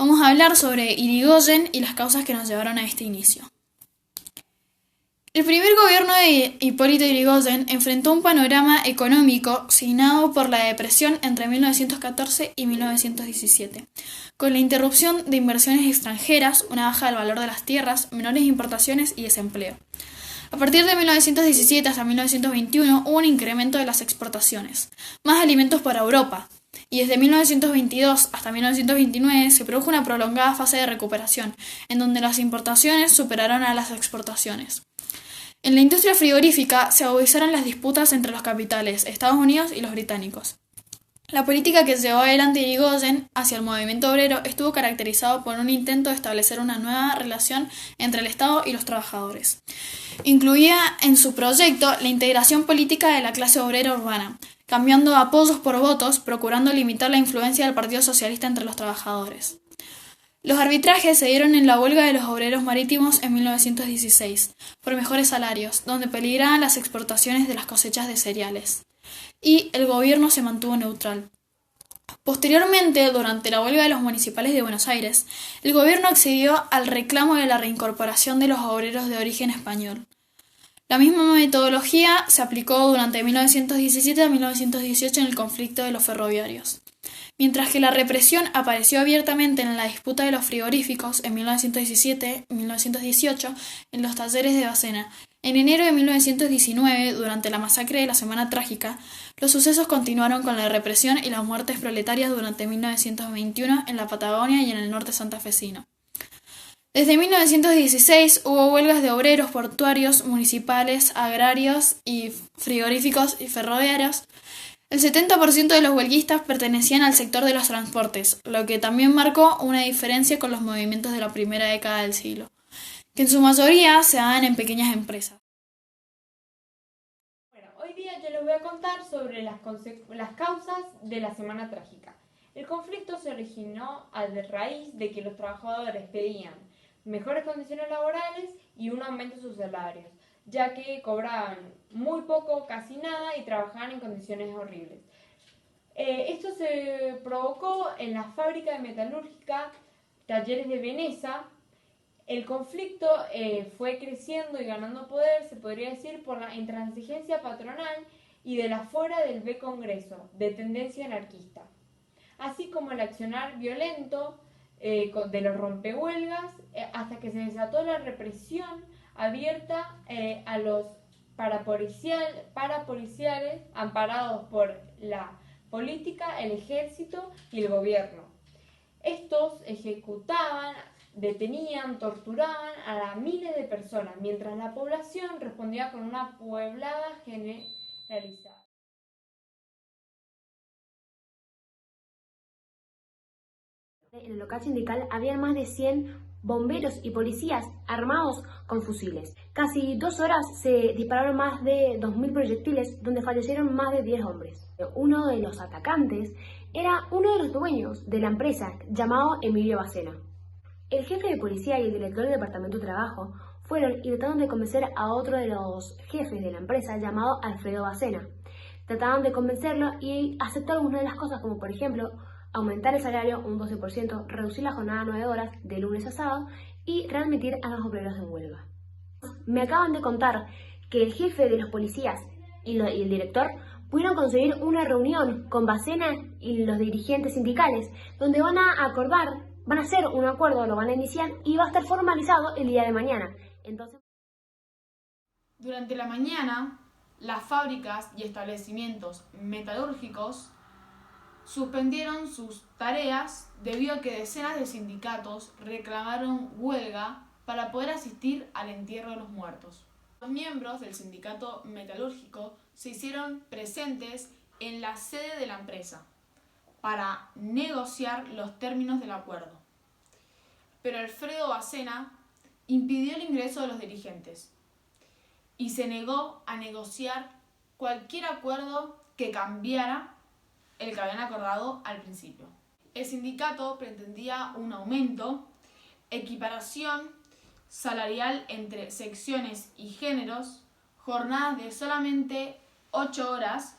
Vamos a hablar sobre Irigoyen y las causas que nos llevaron a este inicio. El primer gobierno de Hipólito Yrigoyen enfrentó un panorama económico signado por la depresión entre 1914 y 1917, con la interrupción de inversiones extranjeras, una baja del valor de las tierras, menores importaciones y desempleo. A partir de 1917 hasta 1921 hubo un incremento de las exportaciones, más alimentos para Europa, y desde 1922 hasta 1929 se produjo una prolongada fase de recuperación, en donde las importaciones superaron a las exportaciones. En la industria frigorífica se agudizaron las disputas entre los capitales, Estados Unidos y los británicos. La política que llevó adelante Irigoyen hacia el movimiento obrero estuvo caracterizado por un intento de establecer una nueva relación entre el Estado y los trabajadores. Incluía en su proyecto la integración política de la clase obrera urbana, cambiando apoyos por votos, procurando limitar la influencia del Partido Socialista entre los trabajadores. Los arbitrajes se dieron en la huelga de los obreros marítimos en 1916, por mejores salarios, donde peligraban las exportaciones de las cosechas de cereales, y el gobierno se mantuvo neutral. Posteriormente, durante la huelga de los municipales de Buenos Aires, el gobierno accedió al reclamo de la reincorporación de los obreros de origen español. La misma metodología se aplicó durante 1917 a 1918 en el conflicto de los ferroviarios. Mientras que la represión apareció abiertamente en la disputa de los frigoríficos en 1917-1918 en los talleres de Bacena. En enero de 1919, durante la masacre de la Semana Trágica, los sucesos continuaron con la represión y las muertes proletarias durante 1921 en la Patagonia y en el norte santafesino. Desde 1916 hubo huelgas de obreros portuarios, municipales, agrarios y frigoríficos y ferroviarios. El 70% de los huelguistas pertenecían al sector de los transportes, lo que también marcó una diferencia con los movimientos de la primera década del siglo, que en su mayoría se daban en pequeñas empresas. Bueno, hoy día yo les voy a contar sobre las causas de la Semana Trágica. El conflicto se originó a raíz de que los trabajadores pedían mejores condiciones laborales y un aumento de sus salarios, ya que cobraban muy poco, casi nada, y trabajaban en condiciones horribles. Esto se provocó en la fábrica de metalúrgica Talleres de Veneza. El conflicto fue creciendo y ganando poder, se podría decir, por la intransigencia patronal y del afuera del B Congreso, de tendencia anarquista, así como el accionar violento de los rompehuelgas, hasta que se desató la represión abierta a los parapoliciales amparados por la política, el ejército y el gobierno. Estos ejecutaban, detenían, torturaban a miles de personas, mientras la población respondía con una pueblada generalizada. En el local sindical había más de 100 bomberos y policías armados con fusiles. Casi 2 horas se dispararon más de 2000 proyectiles, donde fallecieron más de 10 hombres. Uno de los atacantes era uno de los dueños de la empresa, llamado Emilio Bacena. El jefe de policía y el director del departamento de trabajo fueron y trataron de convencer a otro de los jefes de la empresa, llamado Alfredo Bacena. Trataban de convencerlo y aceptar algunas de las cosas, como por ejemplo aumentar el salario un 12%, reducir la jornada a 9 horas de lunes a sábado y readmitir a los obreros en huelga. Me acaban de contar que el jefe de los policías y el director pudieron conseguir una reunión con Bacena y los dirigentes sindicales, donde van a hacer un acuerdo, lo van a iniciar y va a estar formalizado el día de mañana. Durante la mañana, las fábricas y establecimientos metalúrgicos suspendieron sus tareas debido a que decenas de sindicatos reclamaron huelga para poder asistir al entierro de los muertos. Los miembros del sindicato metalúrgico se hicieron presentes en la sede de la empresa para negociar los términos del acuerdo. Pero Alfredo Bacena impidió el ingreso de los dirigentes y se negó a negociar cualquier acuerdo que cambiara el que habían acordado al principio. El sindicato pretendía un aumento, equiparación salarial entre secciones y géneros, jornadas de solamente 8 horas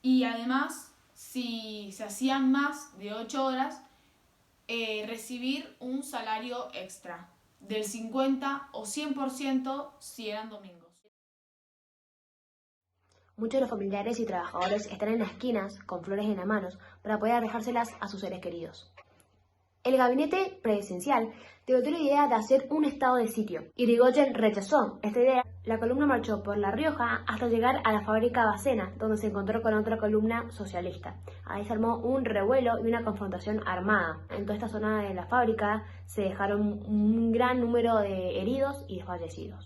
y además, si se hacían más de 8 horas, recibir un salario extra del 50 o 100% si eran domingos. Muchos de los familiares y trabajadores están en las esquinas con flores en las manos para poder dejárselas a sus seres queridos. El gabinete presidencial debatió la idea de hacer un estado de sitio. Irigoyen rechazó esta idea. La columna marchó por La Rioja hasta llegar a la fábrica Bacena, donde se encontró con otra columna socialista. Ahí se armó un revuelo y una confrontación armada. En toda esta zona de la fábrica se dejaron un gran número de heridos y fallecidos.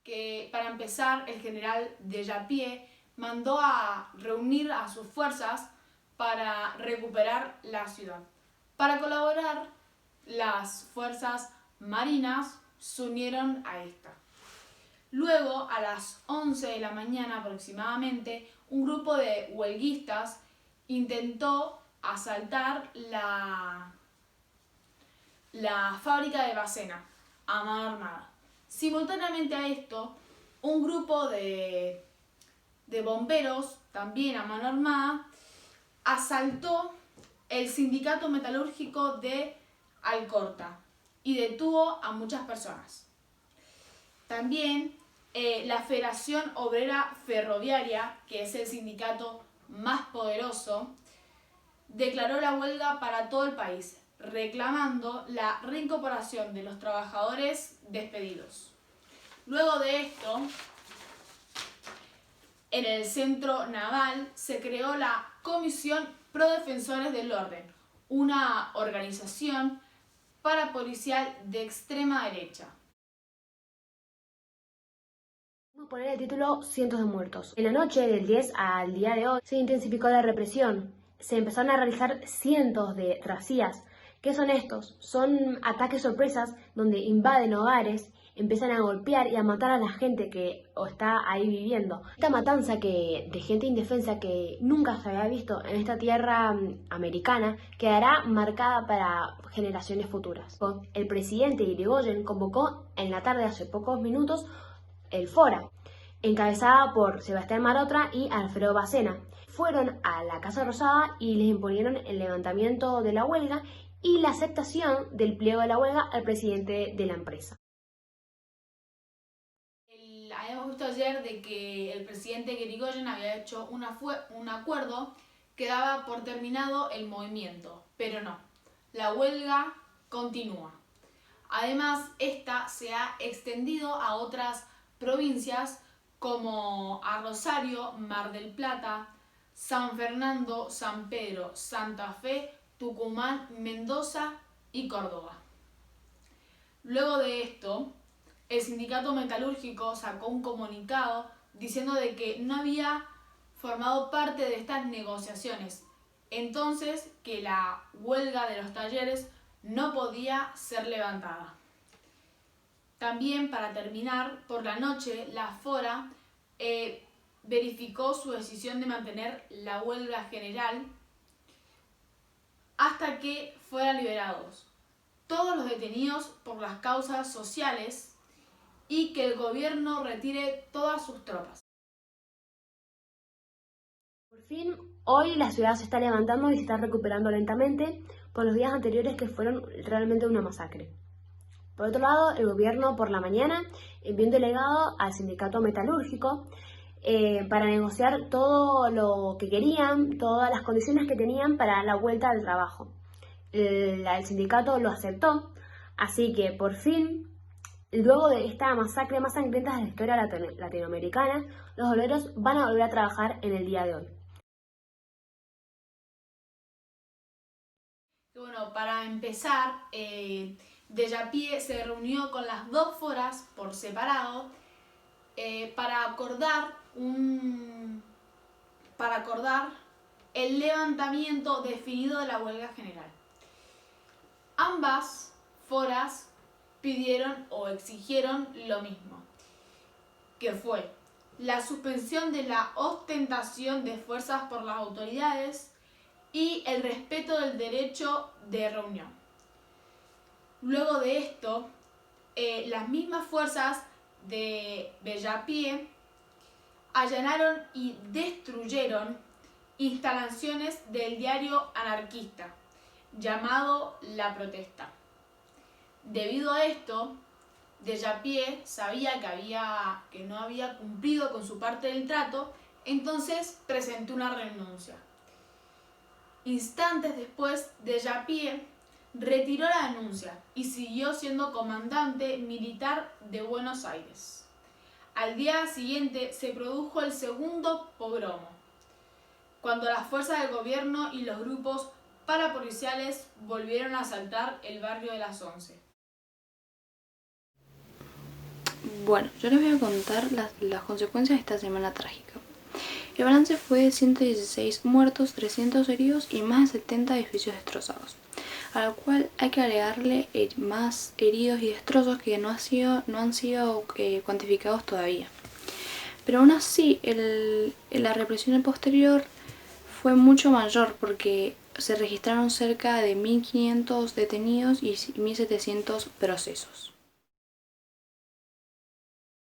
Que para empezar, el general Dellapie mandó a reunir a sus fuerzas para recuperar la ciudad. Para colaborar, las fuerzas marinas se unieron a esta. Luego, a las 11 de la mañana aproximadamente, un grupo de huelguistas intentó asaltar la fábrica de Bacena a mano armada. Simultáneamente a esto, un grupo de bomberos, también a mano armada, asaltó el sindicato metalúrgico de Alcorta y detuvo a muchas personas. También la Federación Obrera Ferroviaria, que es el sindicato más poderoso, declaró la huelga para todo el país, reclamando la reincorporación de los trabajadores despedidos. Luego de esto, en el centro naval se creó la Comisión Pro Defensores del Orden, una organización parapolicial de extrema derecha. Vamos a poner el título Cientos de muertos. En la noche del 10 al día de hoy se intensificó la represión. Se empezaron a realizar cientos de razias. ¿Qué son estos? Son ataques sorpresas donde invaden hogares, empiezan a golpear y a matar a la gente que está ahí viviendo. Esta matanza de gente indefensa que nunca se había visto en esta tierra americana quedará marcada para generaciones futuras. El presidente Irigoyen convocó en la tarde, hace pocos minutos, el Fora, encabezada por Sebastián Marotra y Alfredo Bacena. Fueron a la Casa Rosada y les imponieron el levantamiento de la huelga y la aceptación del pliego de la huelga al presidente de la empresa. Habíamos visto ayer de que el presidente Irigoyen había hecho un acuerdo que daba por terminado el movimiento, pero no, la huelga continúa. Además, esta se ha extendido a otras provincias como a Rosario, Mar del Plata, San Fernando, San Pedro, Santa Fe, Tucumán, Mendoza y Córdoba. Luego de esto, el sindicato metalúrgico sacó un comunicado diciendo de que no había formado parte de estas negociaciones, entonces que la huelga de los talleres no podía ser levantada. También, para terminar, por la noche, la Fora verificó su decisión de mantener la huelga general hasta que fueran liberados todos los detenidos por las causas sociales y que el gobierno retire todas sus tropas. Por fin, hoy la ciudad se está levantando y se está recuperando lentamente por los días anteriores que fueron realmente una masacre. Por otro lado, el gobierno por la mañana envió un delegado al sindicato metalúrgico para negociar todo lo que querían, todas las condiciones que tenían para la vuelta al trabajo. El sindicato lo aceptó, así que por fin, luego de esta masacre más sangrienta de la historia latinoamericana, los obreros van a volver a trabajar en el día de hoy. Bueno, para empezar, Dellapie se reunió con las dos foras por separado para acordar el levantamiento definido de la huelga general. Ambas foras pidieron o exigieron lo mismo, que fue la suspensión de la ostentación de fuerzas por las autoridades y el respeto del derecho de reunión. Luego de esto, las mismas fuerzas de Dellapie allanaron y destruyeron instalaciones del diario anarquista llamado La Protesta. Debido a esto, Dellapie sabía que no había cumplido con su parte del trato, entonces presentó una renuncia. Instantes después, Dellapie retiró la denuncia y siguió siendo comandante militar de Buenos Aires. Al día siguiente se produjo el segundo pogromo, cuando las fuerzas del gobierno y los grupos parapoliciales volvieron a asaltar el barrio de las Once. Bueno, yo les voy a contar las consecuencias de esta semana trágica. El balance fue de 116 muertos, 300 heridos y más de 70 edificios destrozados, a lo cual hay que agregarle más heridos y destrozos que no han sido cuantificados todavía. Pero aún así, la represión posterior fue mucho mayor porque se registraron cerca de 1.500 detenidos y 1.700 procesos.